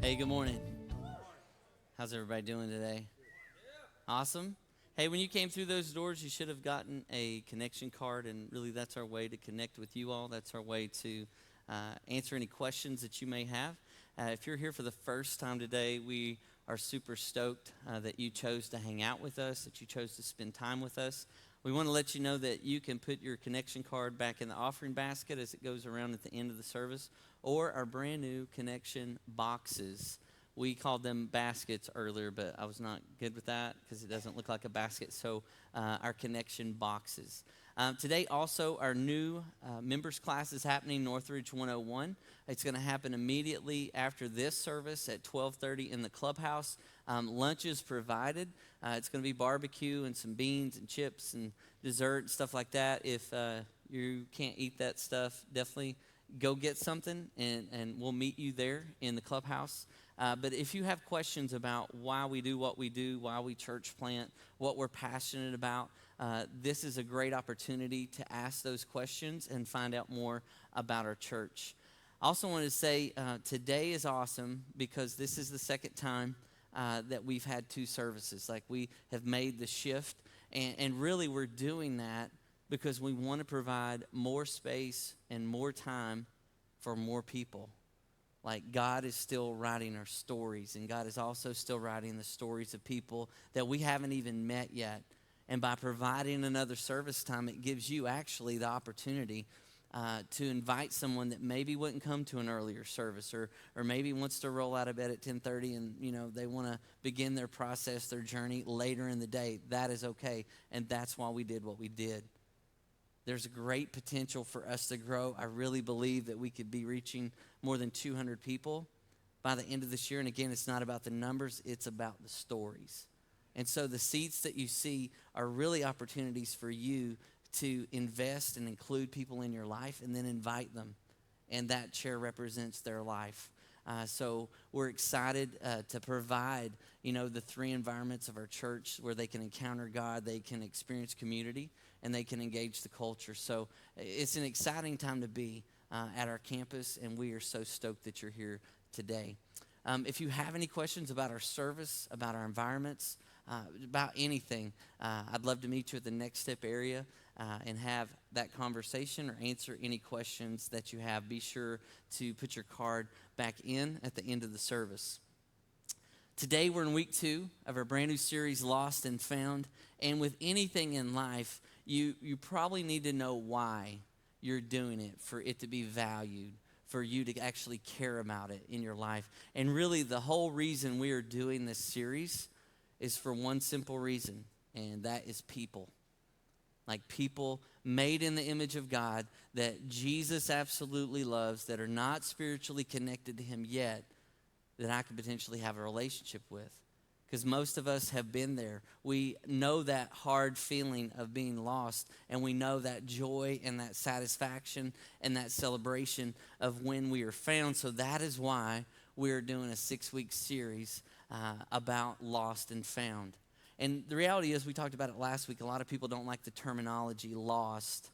Hey, good morning. How's everybody doing today? Awesome. Hey, when you came through those doors, you should have gotten a connection card, and really that's our way to connect with you all. That's our way to answer any questions that you may have. If you're here for the first time today, we are super stoked that you chose to hang out with us, that you chose to spend time with us. We want to let you know that you can put your connection card back in the offering basket as it goes around at the end of the service, or our brand new connection boxes. We called them baskets earlier, but I was not good with that because it doesn't look like a basket. So our connection boxes. Today also our new members class is happening, Northridge 101. It's going to happen immediately after this service at 12:30 in the clubhouse. Lunch is provided. It's going to be barbecue and some beans and chips and dessert and stuff like that. If you can't eat that stuff, definitely go get something, and we'll meet you there in the clubhouse. But if you have questions about why we do what we do, why we church plant, what we're passionate about, this is a great opportunity to ask those questions and find out more about our church. I also wanted to say today is awesome because this is the second time that we've had two services. Like, we have made the shift, and really we're doing that because we want to provide more space and more time for more people. Like, God is still writing our stories, and God is also still writing the stories of people that we haven't even met yet. And by providing another service time, it gives you actually the opportunity to invite someone that maybe wouldn't come to an earlier service, or maybe wants to roll out of bed at 10:30 and they want to begin their process, their journey later in the day. That is okay, and that's why we did what we did. There's great potential for us to grow. I really believe that we could be reaching more than 200 people by the end of this year. And again, it's not about the numbers, it's about the stories. And so the seats that you see are really opportunities for you to invest and include people in your life and then invite them. And that chair represents their life. So we're excited to provide, the three environments of our church where they can encounter God, they can experience community, and they can engage the culture. So it's an exciting time to be at our campus, and we are so stoked that you're here today. If you have any questions about our service, about our environments, about anything, I'd love to meet you at the Next Step area and have that conversation or answer any questions that you have. Be sure to put your card back in at the end of the service. Today we're in week 2 of our brand new series, Lost and Found. And with anything in life, you probably need to know why you're doing it, for it to be valued, for you to actually care about it in your life. And really, the whole reason we are doing this series is for one simple reason, and that is people. Like, people made in the image of God that Jesus absolutely loves, that are not spiritually connected to him yet, that I could potentially have a relationship with. Because most of us have been there. We know that hard feeling of being lost, and we know that joy and that satisfaction and that celebration of when we are found. So that is why we're doing a 6-week series about lost and found. And the reality is, we talked about it last week, a lot of people don't like the terminology lost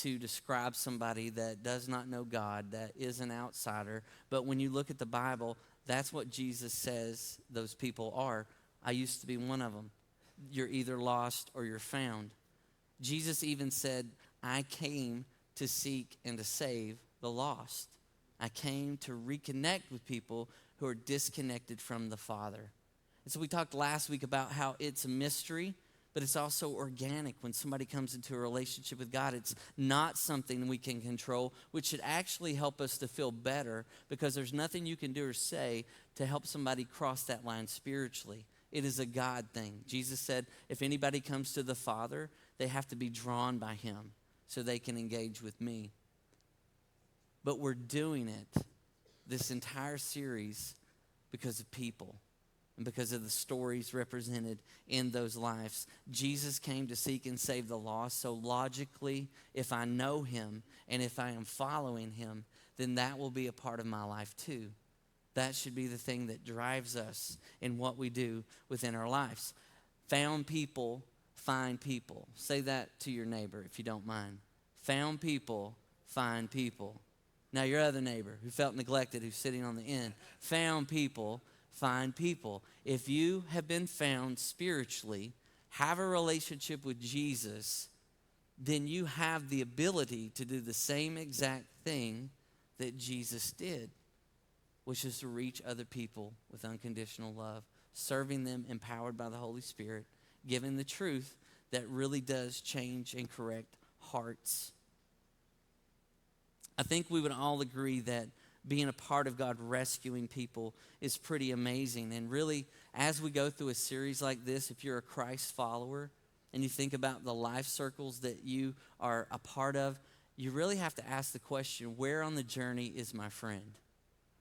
to describe somebody that does not know God, that is an outsider. But when you look at the Bible, that's what Jesus says those people are. I used to be one of them. You're either lost or you're found. Jesus even said, I came to seek and to save the lost. I came to reconnect with people who are disconnected from the Father. And so we talked last week about how it's a mystery, but it's also organic. When somebody comes into a relationship with God, it's not something we can control, which should actually help us to feel better, because there's nothing you can do or say to help somebody cross that line spiritually. It is a God thing. Jesus said, if anybody comes to the Father, they have to be drawn by him so they can engage with me. But we're doing it, this entire series, because of people and because of the stories represented in those lives. Jesus came to seek and save the lost. So logically, if I know him and if I am following him, then that will be a part of my life too. That should be the thing that drives us in what we do within our lives. Found people find people. Say that to your neighbor if you don't mind. Found people find people. Now your other neighbor who felt neglected, who's sitting on the end. Found people, find people. If you have been found spiritually, have a relationship with Jesus, then you have the ability to do the same exact thing that Jesus did, which is to reach other people with unconditional love, serving them empowered by the Holy Spirit, giving the truth that really does change and correct hearts. I think we would all agree that being a part of God rescuing people is pretty amazing. And really, as we go through a series like this, if you're a Christ follower and you think about the life circles that you are a part of, you really have to ask the question, where on the journey is my friend?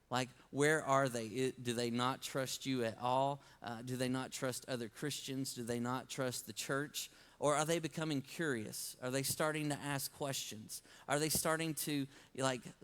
Like, where are they? Do they not trust you at all? Do they not trust other Christians? Do they not trust the church? Or are they becoming curious? Are they starting to ask questions? Are they starting to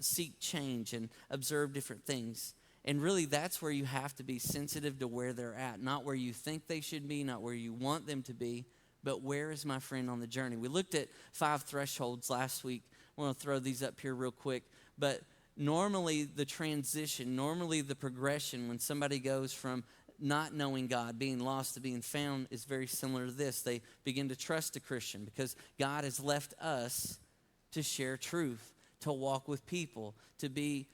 seek change and observe different things? And really, that's where you have to be sensitive to where they're at. Not where you think they should be, not where you want them to be, but where is my friend on the journey? We looked at 5 thresholds last week. I want to throw these up here real quick. But normally the transition, normally the progression when somebody goes from not knowing God, being lost to being found is very similar to this. They begin to trust a Christian because God has left us to share truth, to walk with people, to be,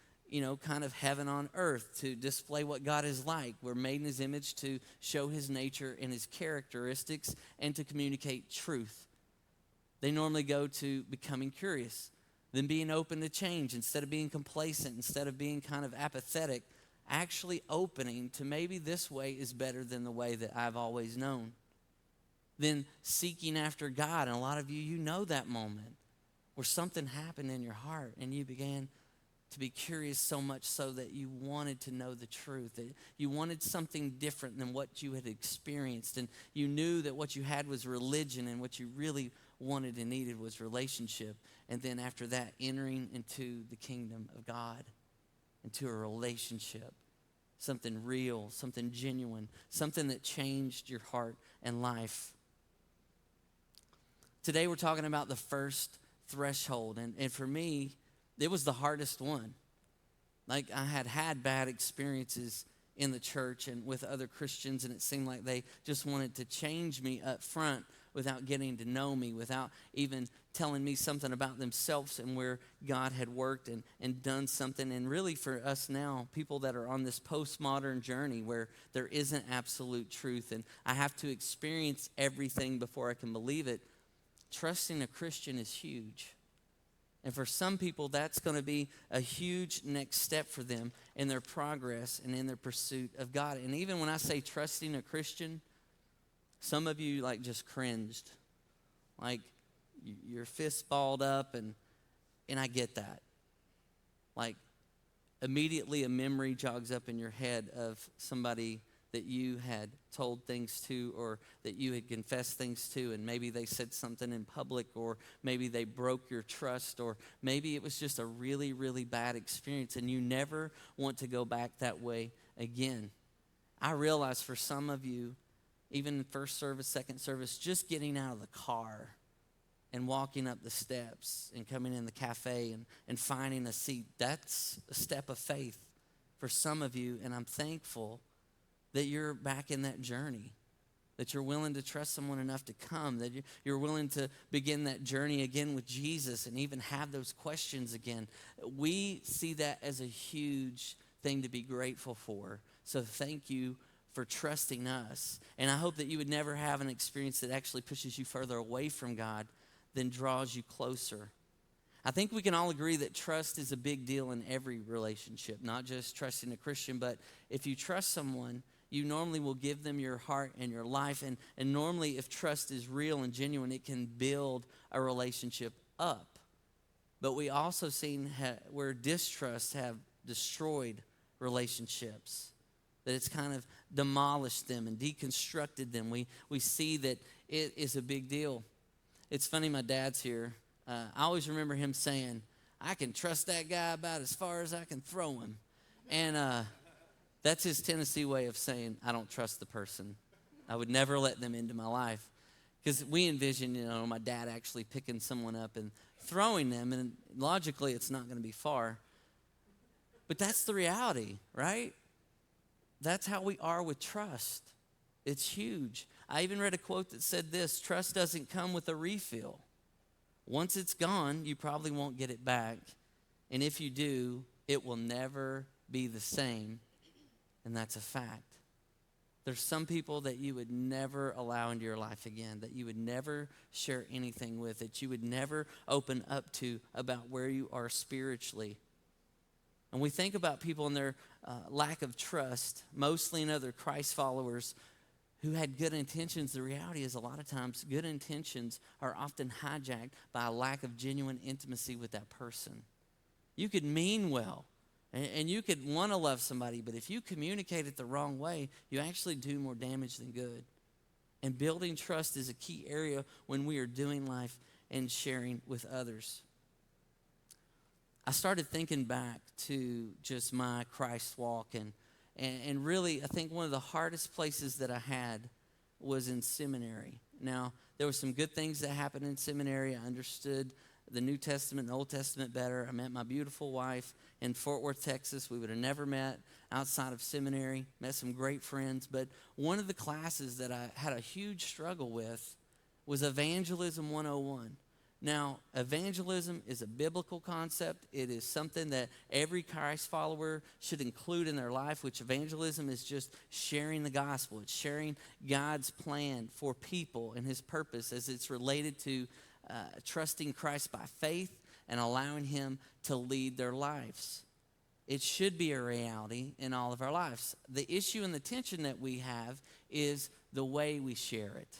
kind of heaven on earth, to display what God is like. We're made in his image to show his nature and his characteristics and to communicate truth. They normally go to becoming curious, then being open to change instead of being complacent, instead of being kind of apathetic, actually opening to maybe this way is better than the way that I've always known. Then seeking after God, and a lot of you know that moment where something happened in your heart and you began to be curious so much so that you wanted to know the truth, that you wanted something different than what you had experienced, and you knew that what you had was religion and what you really wanted and needed was relationship. And then after that, entering into the kingdom of God, into a relationship, something real, something genuine, something that changed your heart and life. Today we're talking about the first threshold, and for me, it was the hardest one. Like, I had bad experiences in the church and with other Christians, and it seemed like they just wanted to change me up front without getting to know me, without even telling me something about themselves and where God had worked and done something. And really for us now, people that are on this postmodern journey where there isn't absolute truth and I have to experience everything before I can believe it, trusting a Christian is huge. And for some people, that's going to be a huge next step for them in their progress and in their pursuit of God. And even when I say trusting a Christian, some of you just cringed. Like your fists balled up, and I get that. Like immediately a memory jogs up in your head of somebody that you had told things to or that you had confessed things to, and maybe they said something in public, or maybe they broke your trust, or maybe it was just a really, really bad experience and you never want to go back that way again. I realize for some of you, even in first service, second service, just getting out of the car and walking up the steps and coming in the cafe and finding a seat, that's a step of faith for some of you, and I'm thankful that you're back in that journey, that you're willing to trust someone enough to come, that you're willing to begin that journey again with Jesus and even have those questions again. We see that as a huge thing to be grateful for. So thank you for trusting us. And I hope that you would never have an experience that actually pushes you further away from God than draws you closer. I think we can all agree that trust is a big deal in every relationship, not just trusting a Christian, but if you trust someone, you normally will give them your heart and your life. And normally, if trust is real and genuine, it can build a relationship up. But we also seen where distrust have destroyed relationships, that it's kind of demolished them and deconstructed them. We see that it is a big deal. It's funny, my dad's here. I always remember him saying, I can trust that guy about as far as I can throw him. And that's his Tennessee way of saying, I don't trust the person. I would never let them into my life. Because we envision, my dad actually picking someone up and throwing them, and logically it's not going to be far. But that's the reality, right? That's how we are with trust. It's huge. I even read a quote that said this: trust doesn't come with a refill. Once it's gone, you probably won't get it back. And if you do, it will never be the same. And that's a fact. There's some people that you would never allow into your life again, that you would never share anything with, that you would never open up to about where you are spiritually. And we think about people and their lack of trust, mostly in other Christ followers who had good intentions. The reality is a lot of times good intentions are often hijacked by a lack of genuine intimacy with that person. You could mean well, and you could want to love somebody, but if you communicate it the wrong way, you actually do more damage than good. And building trust is a key area when we are doing life and sharing with others. I started thinking back to just my Christ walk, and really I think one of the hardest places that I had was in seminary. Now, there were some good things that happened in seminary. I understood the New Testament and the Old Testament better. I met my beautiful wife in Fort Worth, Texas. We would have never met outside of seminary. Met some great friends. But one of the classes that I had a huge struggle with was Evangelism 101. Now, evangelism is a biblical concept. It is something that every Christ follower should include in their life, which evangelism is just sharing the gospel. It's sharing God's plan for people and his purpose as it's related to trusting Christ by faith and allowing him to lead their lives. It should be a reality in all of our lives. The issue and the tension that we have is the way we share it.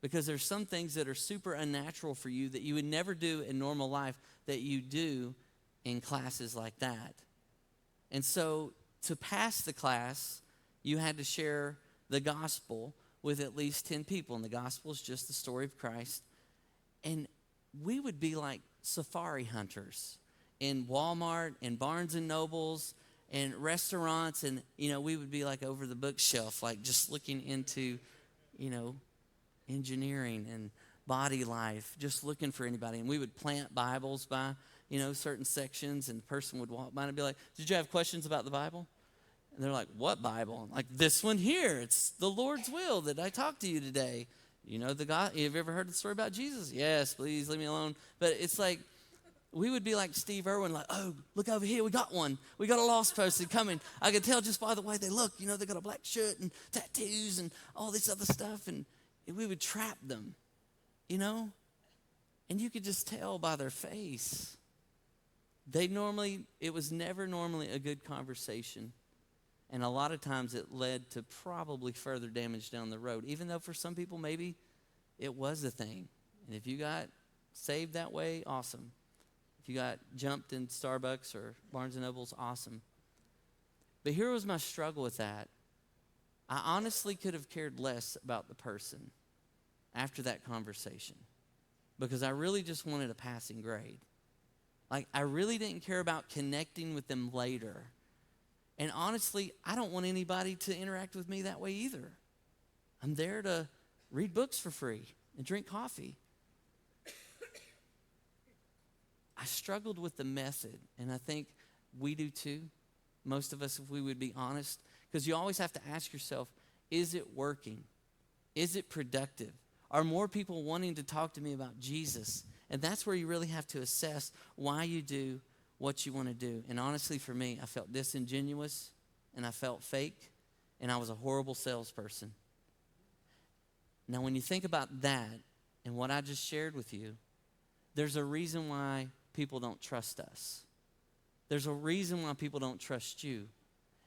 Because there's some things that are super unnatural for you that you would never do in normal life that you do in classes like that. And so to pass the class, you had to share the gospel with at least 10 people. And the gospel is just the story of Christ. And we would be like safari hunters in Walmart and Barnes and Nobles and restaurants. And, we would be like over the bookshelf, like just looking into, engineering and body life, just looking for anybody. And we would plant Bibles by, certain sections, and the person would walk by and be like, did you have questions about the Bible? And they're like, what Bible? I'm like, this one here. It's the Lord's will that I talked to you today. The God, have you ever heard the story about Jesus? Yes, please leave me alone. But it's like, we would be like Steve Irwin, like, oh, look over here, we got one. We got a lost person coming. I could tell just by the way they look, they got a black shirt and tattoos and all this other stuff. And we would trap them, and you could just tell by their face. It was never normally a good conversation. And a lot of times it led to probably further damage down the road, even though for some people maybe it was a thing. And if you got saved that way, awesome. If you got jumped in Starbucks or Barnes & Noble's, awesome. But here was my struggle with that. I honestly could have cared less about the person after that conversation because I really just wanted a passing grade. Like, I really didn't care about connecting with them later. And honestly, I don't want anybody to interact with me that way either. I'm there to read books for free and drink coffee. I struggled with the method, and I think we do too. Most of us, if we would be honest, because you always have to ask yourself, is it working? Is it productive? Are more people wanting to talk to me about Jesus? And that's where you really have to assess why you do what you want to do. And honestly, for me, I felt disingenuous, and I felt fake, and I was a horrible salesperson. Now, when you think about that and what I just shared with you, there's a reason why people don't trust us. There's a reason why people don't trust you.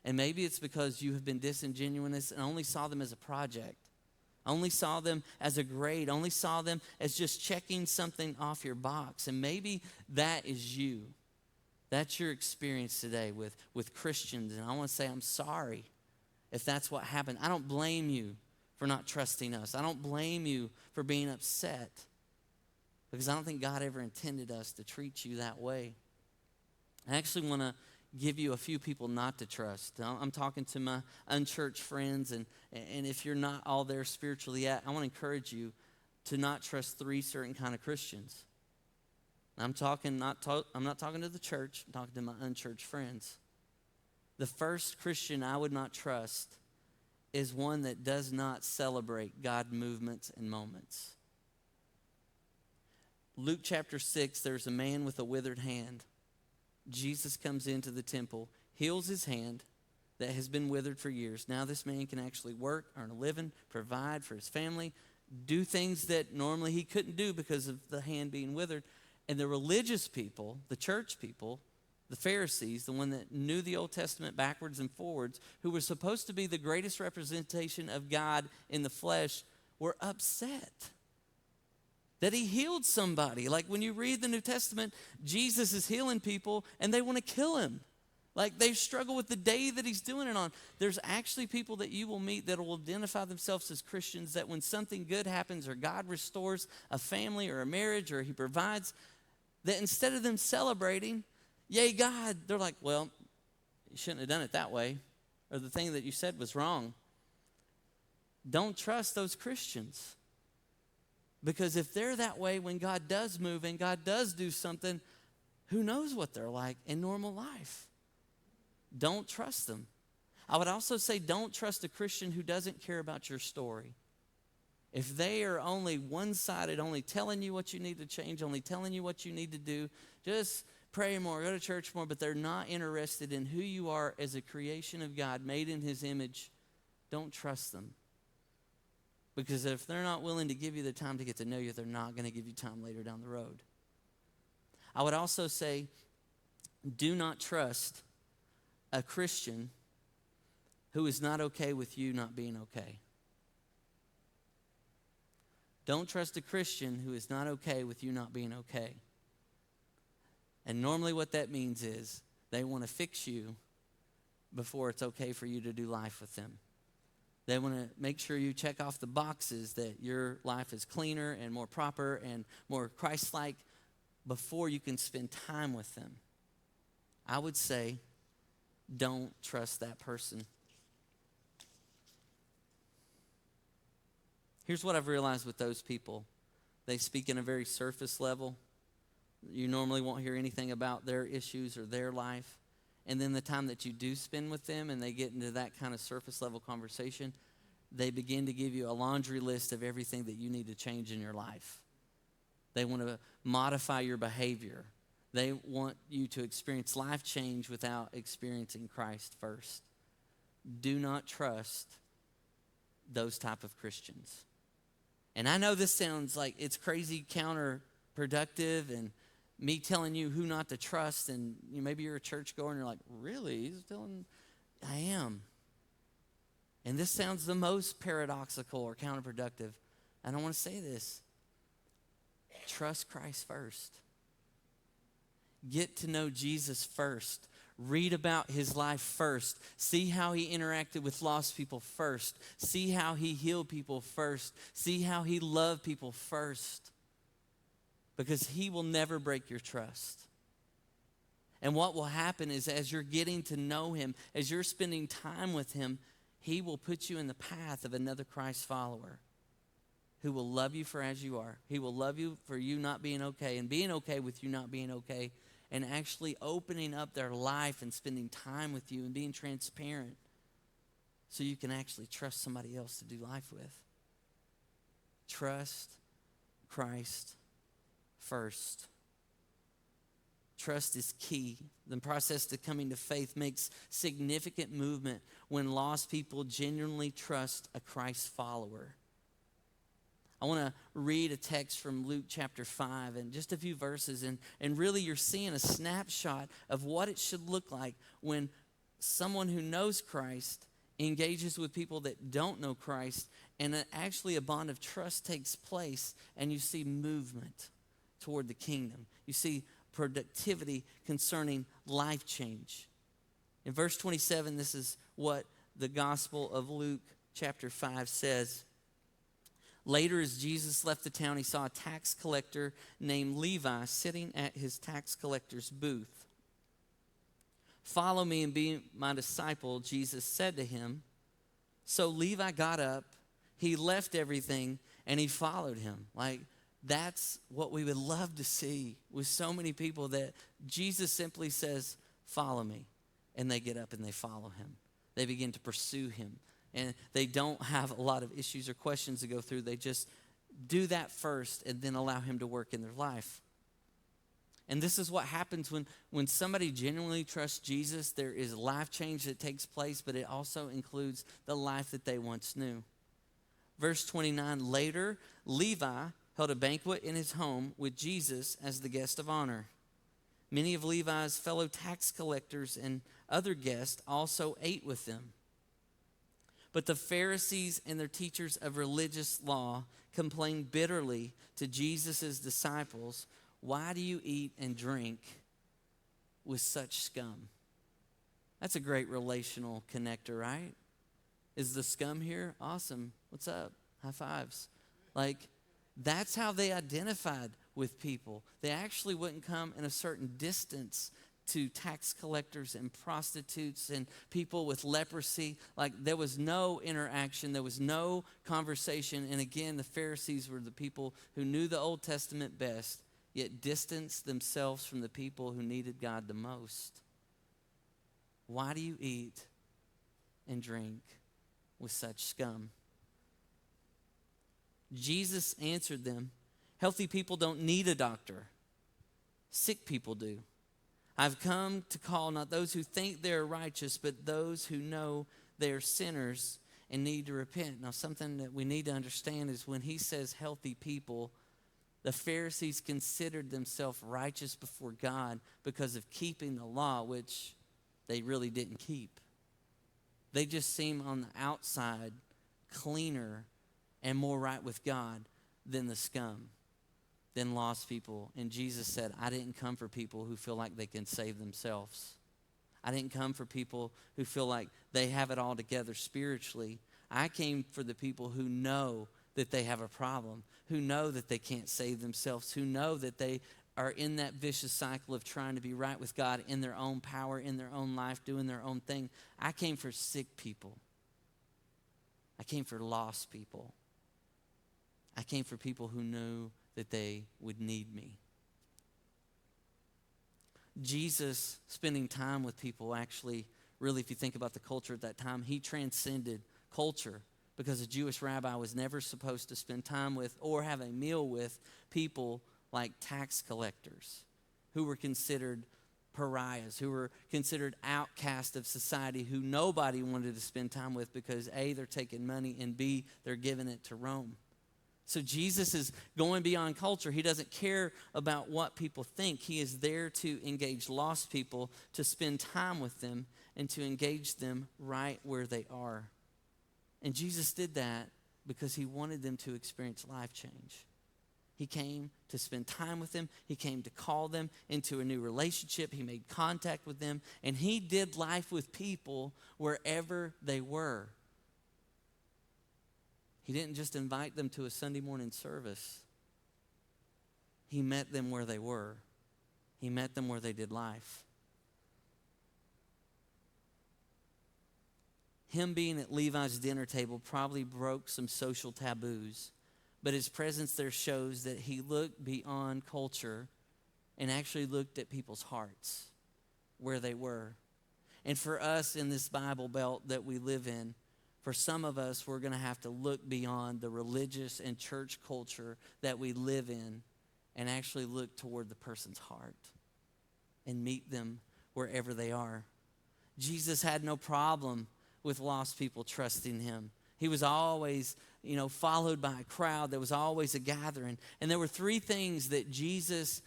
And maybe it's because you have been disingenuous and only saw them as a project, only saw them as a grade, only saw them as just checking something off your box. And maybe that is you. That's your experience today with Christians. And I want to say I'm sorry if that's what happened. I don't blame you for not trusting us. I don't blame you for being upset because I don't think God ever intended us to treat you that way. I actually want to give you a few people not to trust. I'm talking to my unchurched friends, and if you're not all there spiritually yet, I want to encourage you to not trust 3 certain kind of Christians. I'm not talking to the church. I'm talking to my unchurched friends. The first Christian I would not trust is one that does not celebrate God movements and moments. Luke chapter 6, there's a man with a withered hand. Jesus comes into the temple, heals his hand that has been withered for years. Now this man can actually work, earn a living, provide for his family, do things that normally he couldn't do because of the hand being withered. And the religious people, the church people, the Pharisees, the one that knew the Old Testament backwards and forwards, who were supposed to be the greatest representation of God in the flesh, were upset that he healed somebody. Like when you read the New Testament, Jesus is healing people and they want to kill him. Like they struggle with the day that he's doing it on. There's actually people that you will meet that will identify themselves as Christians, that when something good happens or God restores a family or a marriage or he provides, that instead of them celebrating, yay God, they're like, well, you shouldn't have done it that way, or the thing that you said was wrong. Don't trust those Christians. Because if they're that way when God does move and God does do something, who knows what they're like in normal life? Don't trust them. I would also say don't trust a Christian who doesn't care about your story. If they are only one-sided, only telling you what you need to change, only telling you what you need to do, just pray more, go to church more, but they're not interested in who you are as a creation of God made in his image, don't trust them. Because if they're not willing to give you the time to get to know you, they're not going to give you time later down the road. I would also say do not trust a Christian who is not okay with you not being okay. Don't trust a Christian who is not okay with you not being okay. And normally what that means is they want to fix you before it's okay for you to do life with them. They want to make sure you check off the boxes that your life is cleaner and more proper and more Christ-like before you can spend time with them. I would say don't trust that person. Here's what I've realized with those people. They speak in a very surface level. You normally won't hear anything about their issues or their life. And then the time that you do spend with them and they get into that kind of surface level conversation, they begin to give you a laundry list of everything that you need to change in your life. They want to modify your behavior. They want you to experience life change without experiencing Christ first. Do not trust those type of Christians. And I know this sounds like it's crazy counterproductive and me telling you who not to trust, and maybe you're a churchgoer and you're like, really? He's telling, I am. And this sounds the most paradoxical or counterproductive. I don't want to say this. Trust Christ first. Get to know Jesus first. Read about his life first. See how he interacted with lost people first. See how he healed people first. See how he loved people first. Because he will never break your trust. And what will happen is as you're getting to know him, as you're spending time with him, he will put you in the path of another Christ follower who will love you for as you are. He will love you for you not being okay and being okay with you not being okay, and actually opening up their life and spending time with you and being transparent so you can actually trust somebody else to do life with. Trust Christ first. Trust is key. The process to coming to faith makes significant movement when lost people genuinely trust a Christ follower. I want to read a text from Luke chapter 5 and just a few verses, and really you're seeing a snapshot of what it should look like when someone who knows Christ engages with people that don't know Christ, and actually a bond of trust takes place, and you see movement toward the kingdom. You see productivity concerning life change. In verse 27, this is what the Gospel of Luke chapter 5 says. Later, as Jesus left the town, he saw a tax collector named Levi sitting at his tax collector's booth. "Follow me and be my disciple," Jesus said to him. So Levi got up, he left everything, and he followed him. Like, That's what we would love to see with so many people, that Jesus simply says, follow me. And they get up and they follow him. They begin to pursue him. And they don't have a lot of issues or questions to go through. They just do that first and then allow him to work in their life. And this is what happens when somebody genuinely trusts Jesus. There is life change that takes place, but it also includes the life that they once knew. Verse 29, later, Levi held a banquet in his home with Jesus as the guest of honor. Many of Levi's fellow tax collectors and other guests also ate with them. But the Pharisees and their teachers of religious law complained bitterly to Jesus' disciples, why do you eat and drink with such scum? That's a great relational connector, right? Is the scum here? Awesome. What's up? High fives. Like, that's how they identified with people. They actually wouldn't come in a certain distance to tax collectors and prostitutes and people with leprosy. Like, there was no interaction. There was no conversation. And again, the Pharisees were the people who knew the Old Testament best, yet distanced themselves from the people who needed God the most. Why do you eat and drink with such scum? Jesus answered them, healthy people don't need a doctor. Sick people do. I've come to call not those who think they're righteous, but those who know they're sinners and need to repent. Now, something that we need to understand is when he says healthy people, the Pharisees considered themselves righteous before God because of keeping the law, which they really didn't keep. They just seem on the outside cleaner and more right with God than the scum, than lost people. And Jesus said, I didn't come for people who feel like they can save themselves. I didn't come for people who feel like they have it all together spiritually. I came for the people who know that they have a problem, who know that they can't save themselves, who know that they are in that vicious cycle of trying to be right with God in their own power, in their own life, doing their own thing. I came for sick people. I came for lost people. I came for people who knew that they would need me. Jesus spending time with people actually, really, if you think about the culture at that time, he transcended culture, because a Jewish rabbi was never supposed to spend time with or have a meal with people like tax collectors, who were considered pariahs, who were considered outcasts of society, who nobody wanted to spend time with because A, they're taking money, and B, they're giving it to Rome. So Jesus is going beyond culture. He doesn't care about what people think. He is there to engage lost people, to spend time with them, and to engage them right where they are. And Jesus did that because he wanted them to experience life change. He came to spend time with them. He came to call them into a new relationship. He made contact with them. And he did life with people wherever they were. He didn't just invite them to a Sunday morning service. He met them where they were. He met them where they did life. Him being at Levi's dinner table probably broke some social taboos, but his presence there shows that he looked beyond culture and actually looked at people's hearts, where they were. And for us in this Bible Belt that we live in, for some of us, we're going to have to look beyond the religious and church culture that we live in and actually look toward the person's heart and meet them wherever they are. Jesus had no problem with lost people trusting him. He was always, followed by a crowd. There was always a gathering. And there were three things that Jesus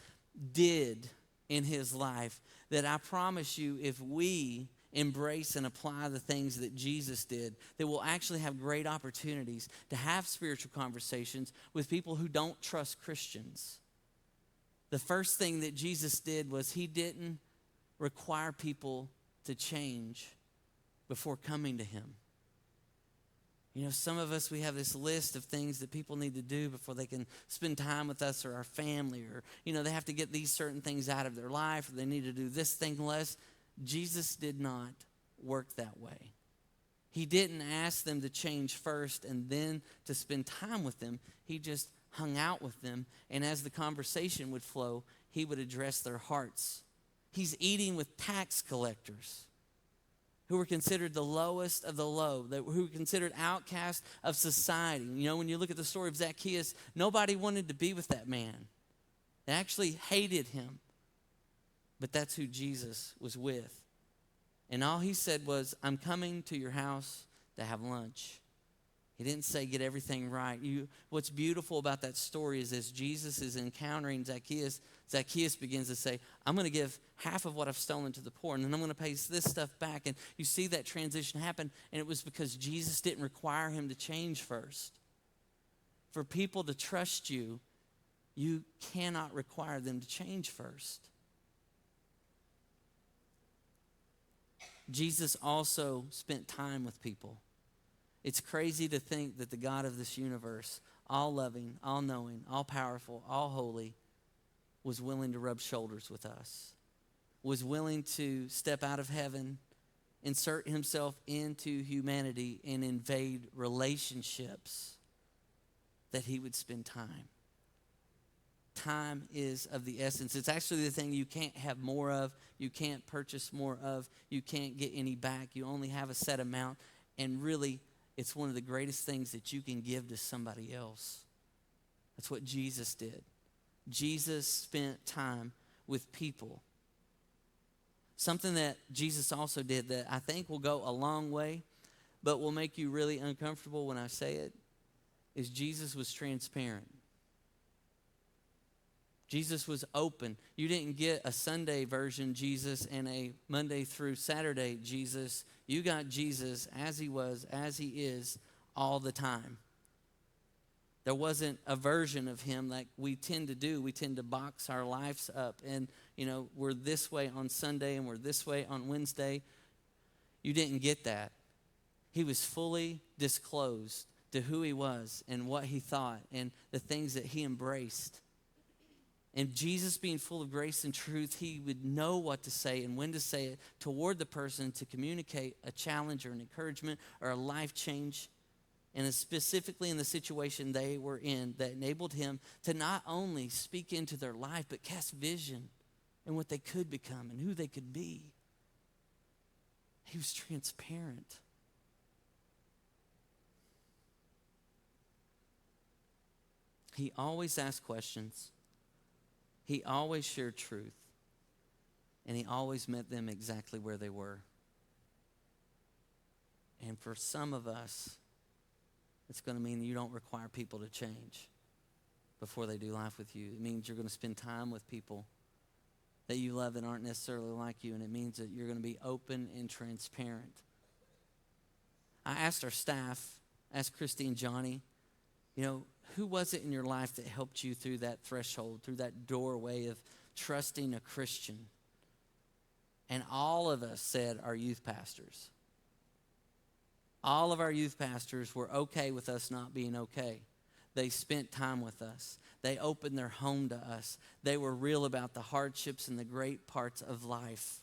did in his life that I promise you, if we embrace and apply the things that Jesus did, that we'll actually have great opportunities to have spiritual conversations with people who don't trust Christians. The first thing that Jesus did was he didn't require people to change before coming to him. Some of us, we have this list of things that people need to do before they can spend time with us or our family, or, they have to get these certain things out of their life, or they need to do this thing less. Jesus did not work that way. He didn't ask them to change first and then to spend time with them. He just hung out with them, and as the conversation would flow, he would address their hearts. He's eating with tax collectors who were considered the lowest of the low, who were considered outcasts of society. You know, when you look at the story of Zacchaeus, nobody wanted to be with that man. They actually hated him. But that's who Jesus was with. And all he said was, I'm coming to your house to have lunch. He didn't say get everything right. What's beautiful about that story is as Jesus is encountering Zacchaeus, Zacchaeus begins to say, I'm going to give half of what I've stolen to the poor, and then I'm going to pay this stuff back. And you see that transition happen, and it was because Jesus didn't require him to change first. For people to trust you, you cannot require them to change first. Jesus also spent time with people. It's crazy to think that the God of this universe, all loving, all knowing, all powerful, all holy, was willing to rub shoulders with us, was willing to step out of heaven, insert himself into humanity, and invade relationships, that he would spend time. Time is of the essence. It's actually the thing you can't have more of, you can't purchase more of, you can't get any back. You only have a set amount, and really, it's one of the greatest things that you can give to somebody else. That's what Jesus did. Jesus spent time with people. Something that Jesus also did that I think will go a long way, but will make you really uncomfortable when I say it, is Jesus was transparent. Jesus was open. You didn't get a Sunday version Jesus and a Monday through Saturday Jesus. You got Jesus as he was, as he is, all the time. There wasn't a version of him like we tend to do. We tend to box our lives up. And, we're this way on Sunday and we're this way on Wednesday. You didn't get that. He was fully disclosed to who he was and what he thought and the things that he embraced. And Jesus, being full of grace and truth, he would know what to say and when to say it toward the person to communicate a challenge or an encouragement or a life change. And specifically in the situation they were in, that enabled him to not only speak into their life, but cast vision and what they could become and who they could be. He was transparent. He always asked questions. He always shared truth, and he always met them exactly where they were. And for some of us, it's going to mean you don't require people to change before they do life with you. It means you're going to spend time with people that you love that aren't necessarily like you, and it means that you're going to be open and transparent. I asked our staff, asked Christy and Johnny, who was it in your life that helped you through that threshold, through that doorway of trusting a Christian? And all of us said our youth pastors. All of our youth pastors were okay with us not being okay. They spent time with us. They opened their home to us. They were real about the hardships and the great parts of life.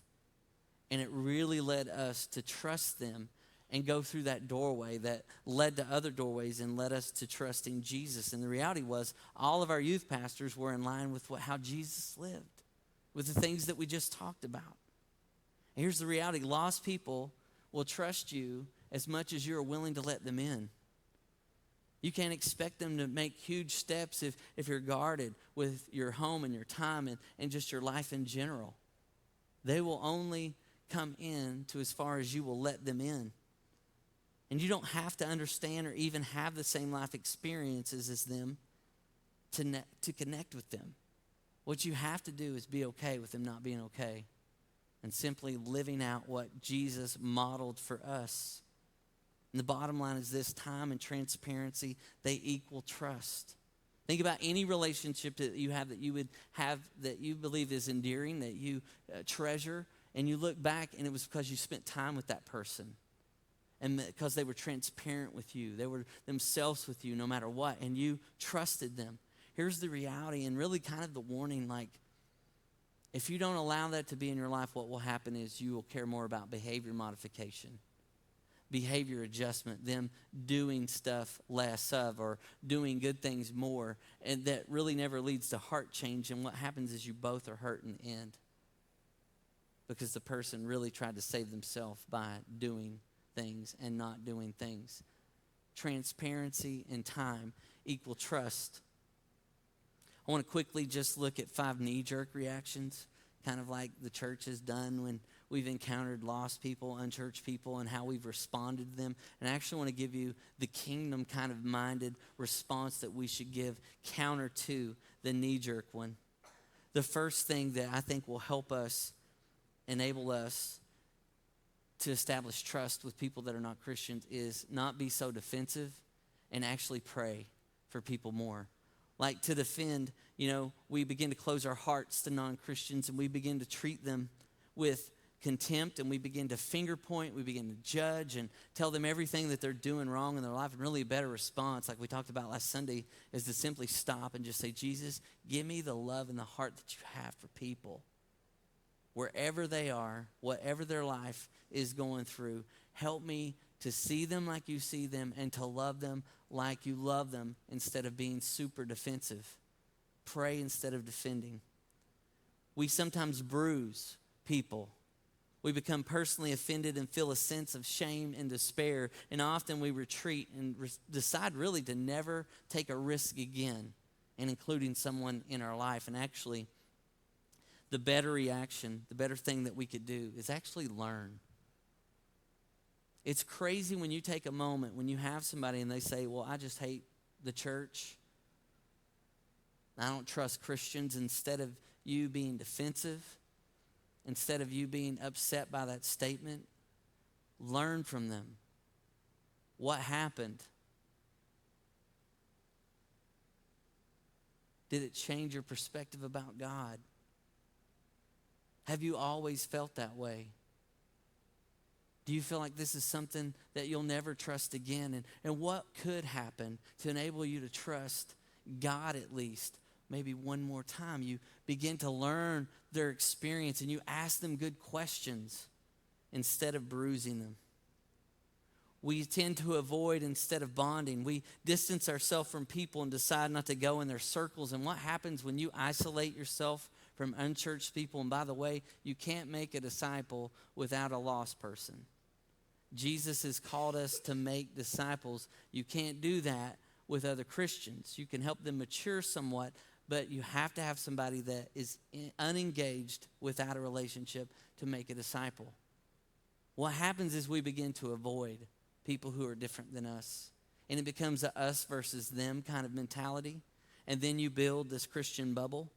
And it really led us to trust them and go through that doorway that led to other doorways and led us to trusting Jesus. And the reality was all of our youth pastors were in line with how Jesus lived, with the things that we just talked about. And here's the reality. Lost people will trust you as much as you're willing to let them in. You can't expect them to make huge steps if you're guarded with your home and your time and just your life in general. They will only come in to as far as you will let them in. And you don't have to understand or even have the same life experiences as them to connect with them. What you have to do is be okay with them not being okay and simply living out what Jesus modeled for us. And the bottom line is this: time and transparency, they equal trust. Think about any relationship that you have that you believe is endearing, that you treasure, and you look back and it was because you spent time with that person. And because they were transparent with you. They were themselves with you no matter what. And you trusted them. Here's the reality and really kind of the warning. If you don't allow that to be in your life, what will happen is you will care more about behavior modification. behavior adjustment, them doing stuff less of or doing good things more, and that really never leads to heart change. And what happens is you both are hurt in the end because the person really tried to save themselves by doing things and not doing things. Transparency and time equal trust. I want to quickly just look at 5 knee-jerk reactions, kind of like the church has done when we've encountered lost people, unchurched people, and how we've responded to them. And I actually want to give you the kingdom kind of minded response that we should give counter to the knee-jerk one. The first thing that I think will help us, enable us to establish trust with people that are not Christians is not be so defensive and actually pray for people more. Like to defend, we begin to close our hearts to non-Christians and we begin to treat them with contempt and we begin to finger point, we begin to judge and tell them everything that they're doing wrong in their life. And really a better response, like we talked about last Sunday, is to simply stop and just say, Jesus, give me the love and the heart that you have for people. Wherever they are, whatever their life is going through, help me to see them like you see them and to love them like you love them instead of being super defensive. Pray instead of defending. We sometimes bruise people. We become personally offended and feel a sense of shame and despair, and often we retreat and decide really to never take a risk again in including someone in our life. And actually, the better reaction, the better thing that we could do is actually learn. It's crazy when you take a moment, when you have somebody and they say, well, I just hate the church. I don't trust Christians. Instead of you being defensive, instead of you being upset by that statement, learn from them. What happened? Did it change your perspective about God? Have you always felt that way? Do you feel like this is something that you'll never trust again? And what could happen to enable you to trust God at least? Maybe one more time. You begin to learn their experience and you ask them good questions instead of bruising them. We tend to avoid instead of bonding. We distance ourselves from people and decide not to go in their circles. And what happens when you isolate yourself from unchurched people? And by the way, you can't make a disciple without a lost person. Jesus has called us to make disciples. You can't do that with other Christians. You can help them mature somewhat, but you have to have somebody that is unengaged without a relationship to make a disciple. What happens is we begin to avoid people who are different than us. And it becomes a us versus them kind of mentality. And then you build this Christian bubble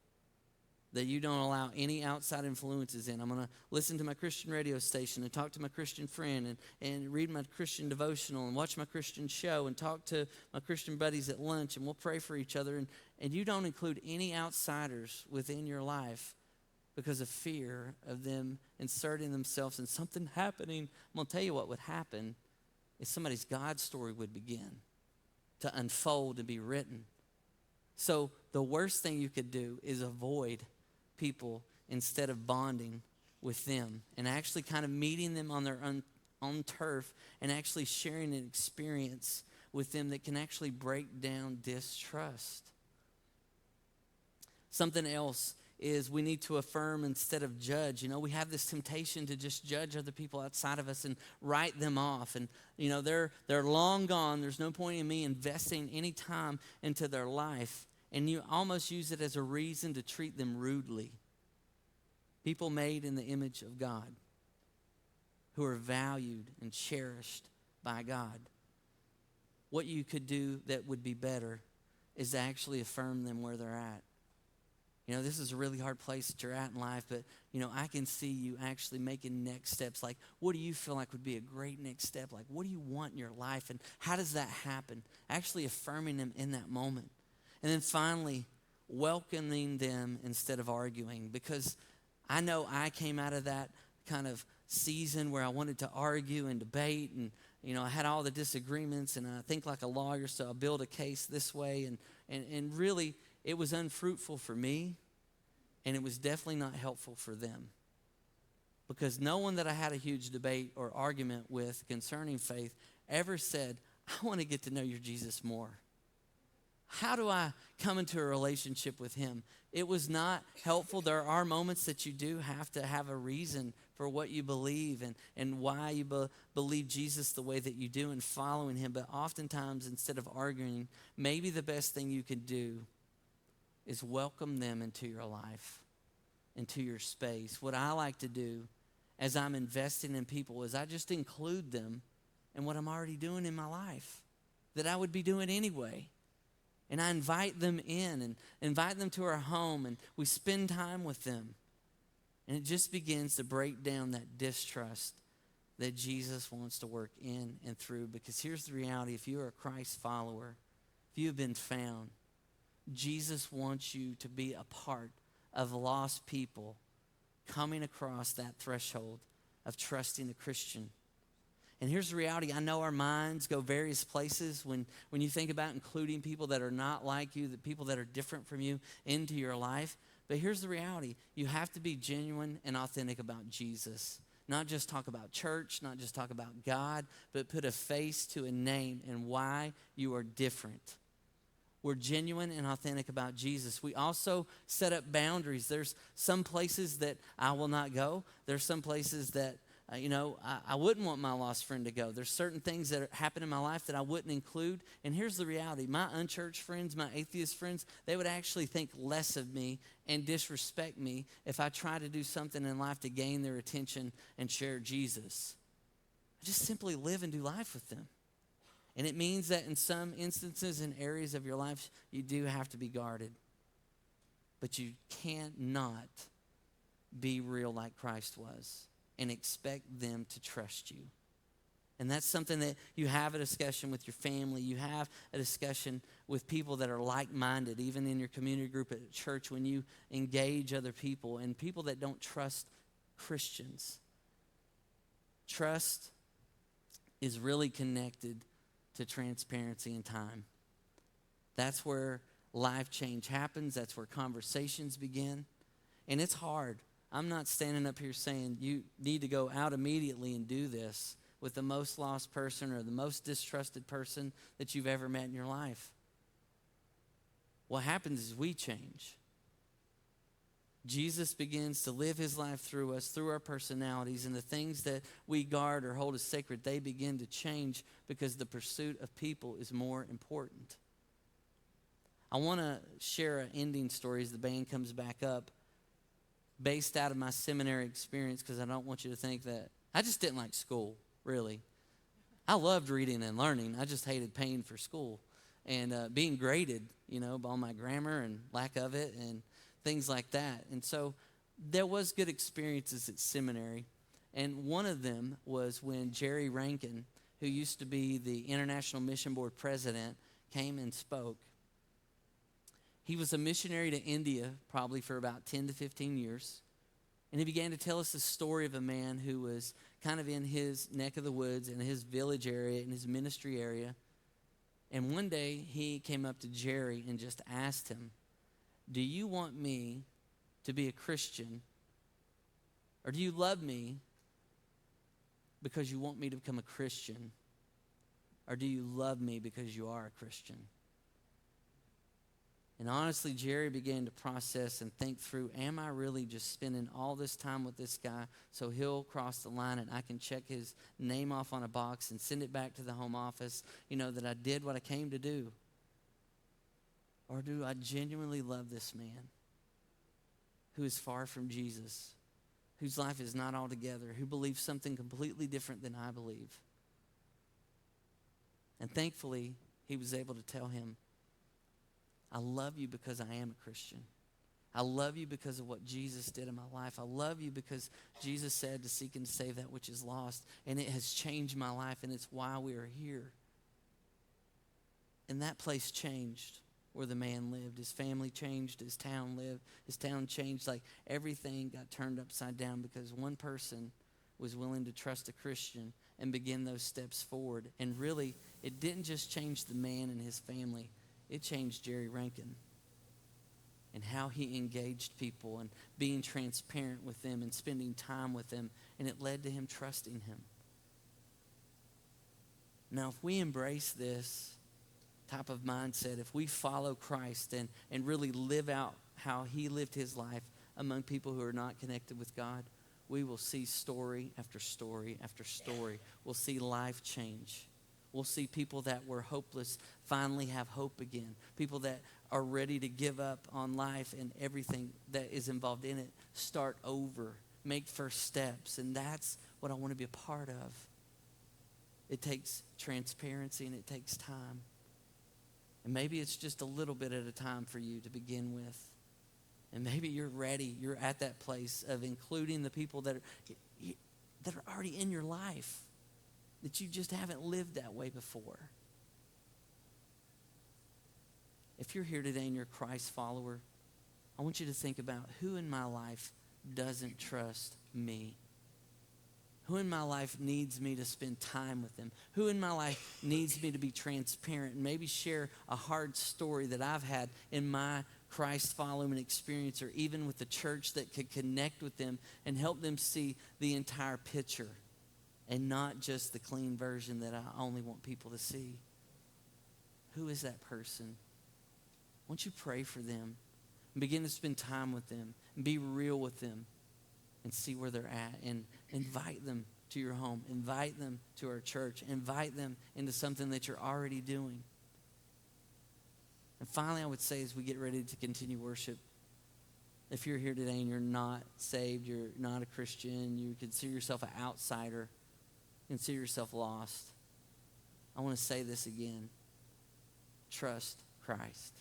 that you don't allow any outside influences in. I'm going to listen to my Christian radio station and talk to my Christian friend and read my Christian devotional and watch my Christian show and talk to my Christian buddies at lunch, and we'll pray for each other. And you don't include any outsiders within your life because of fear of them inserting themselves and something happening. I'm going to tell you what would happen is somebody's God story would begin to unfold and be written. So the worst thing you could do is avoid people instead of bonding with them and actually kind of meeting them on their own turf and actually sharing an experience with them that can actually break down distrust. Something else is we need to affirm instead of judge. We have this temptation to just judge other people outside of us and write them off. And, they're long gone. There's no point in me investing any time into their life. And you almost use it as a reason to treat them rudely. People made in the image of God who are valued and cherished by God. What you could do that would be better is to actually affirm them where they're at. This is a really hard place that you're at in life, but, I can see you actually making next steps. Like, what do you feel like would be a great next step? Like, what do you want in your life? And how does that happen? Actually affirming them in that moment. And then finally, welcoming them instead of arguing. Because I know I came out of that kind of season where I wanted to argue and debate. And, I had all the disagreements. And I think like a lawyer, so I build a case this way. And really, it was unfruitful for me. And it was definitely not helpful for them. because no one that I had a huge debate or argument with concerning faith ever said, I want to get to know your Jesus more. How do I come into a relationship with him? It was not helpful. There are moments that you do have to have a reason for what you believe and why you believe Jesus the way that you do and following him. But oftentimes, instead of arguing, maybe the best thing you can do is welcome them into your life, into your space. What I like to do as I'm investing in people is I just include them in what I'm already doing in my life that I would be doing anyway. And I invite them in and invite them to our home, and we spend time with them. And it just begins to break down that distrust that Jesus wants to work in and through. Because here's the reality. If you're a Christ follower, if you have been found, Jesus wants you to be a part of lost people coming across that threshold of trusting a Christian. And here's the reality. I know our minds go various places when you think about including people that are not like you, the people that are different from you into your life. But here's the reality. You have to be genuine and authentic about Jesus. Not just talk about church, not just talk about God, but put a face to a name and why you are different. We're genuine and authentic about Jesus. We also set up boundaries. There's some places that I will not go. There's some places that I wouldn't want my lost friend to go. There's certain things that happen in my life that I wouldn't include. And here's the reality. My unchurched friends, my atheist friends, they would actually think less of me and disrespect me if I try to do something in life to gain their attention and share Jesus. I just simply live and do life with them. And it means that in some instances and areas of your life, you do have to be guarded. But you can't not be real like Christ was and expect them to trust you. And that's something that you have a discussion with your family. You have a discussion with people that are like-minded, even in your community group at church when you engage other people and people that don't trust Christians. Trust is really connected to transparency and time. That's where life change happens. That's where conversations begin. And it's hard. I'm not standing up here saying you need to go out immediately and do this with the most lost person or the most distrusted person that you've ever met in your life. What happens is we change. Jesus begins to live his life through us, through our personalities, and the things that we guard or hold as sacred, they begin to change because the pursuit of people is more important. I want to share an ending story as the band comes back up, based out of my seminary experience, because I don't want you to think that I just didn't like school, really. I loved reading and learning. I just hated paying for school and being graded, by my grammar and lack of it and things like that. And so there was good experiences at seminary. And one of them was when Jerry Rankin, who used to be the International Mission Board president, came and spoke. He was a missionary to India probably for about 10 to 15 years. And he began to tell us the story of a man who was kind of in his neck of the woods, in his village area, in his ministry area. And one day he came up to Jerry and just asked him, do you want me to be a Christian? Or do you love me because you want me to become a Christian? Or do you love me because you are a Christian? And honestly, Jerry began to process and think through, am I really just spending all this time with this guy so he'll cross the line and I can check his name off on a box and send it back to the home office, that I did what I came to do? Or do I genuinely love this man who is far from Jesus, whose life is not all together, who believes something completely different than I believe? And thankfully, he was able to tell him, I love you because I am a Christian. I love you because of what Jesus did in my life. I love you because Jesus said to seek and to save that which is lost. And it has changed my life, and it's why we are here. And that place changed where the man lived. His family changed. His town lived. His town changed. Like everything got turned upside down because one person was willing to trust a Christian and begin those steps forward. And really, it didn't just change the man and his family. It changed Jerry Rankin. and how he engaged people and being transparent with them and spending time with them, and it led to him trusting him. Now, if we embrace this type of mindset, if we follow Christ and really live out how he lived his life among people who are not connected with God, we will see story after story after story. We'll see life change. We'll see people that were hopeless finally have hope again. People that are ready to give up on life and everything that is involved in it, start over, make first steps. And that's what I want to be a part of. It takes transparency and it takes time. And maybe it's just a little bit at a time for you to begin with. And maybe you're ready. You're at that place of including the people that are already in your life, that you just haven't lived that way before. If you're here today and you're a Christ follower, I want you to think about who in my life doesn't trust me. Who in my life needs me to spend time with them? Who in my life needs me to be transparent and maybe share a hard story that I've had in my Christ following experience, or even with the church, that could connect with them and help them see the entire picture and not just the clean version that I only want people to see? Who is that person? Won't you pray for them and begin to spend time with them and be real with them and see where they're at, and invite them to your home, invite them to our church, invite them into something that you're already doing. And finally, I would say, as we get ready to continue worship, if you're here today and you're not saved, you're not a Christian, you consider yourself an outsider, consider yourself lost, I want to say this again. Trust Christ.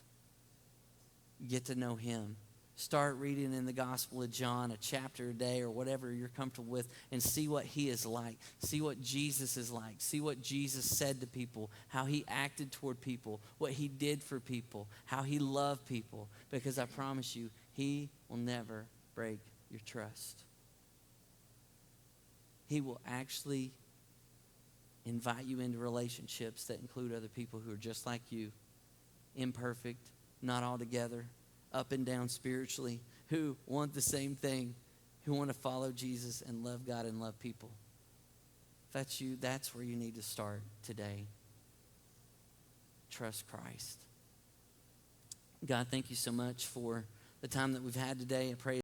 Get to know him. Start reading in the Gospel of John a chapter a day or whatever you're comfortable with, and see what he is like. See what Jesus is like. See what Jesus said to people, how he acted toward people, what he did for people, how he loved people. Because I promise you, he will never break your trust. He will actually invite you into relationships that include other people who are just like you, imperfect, not all together, up and down spiritually, who want the same thing, who want to follow Jesus and love God and love people. If that's you, that's where you need to start today. Trust Christ. God, thank you so much for the time that we've had today. I pray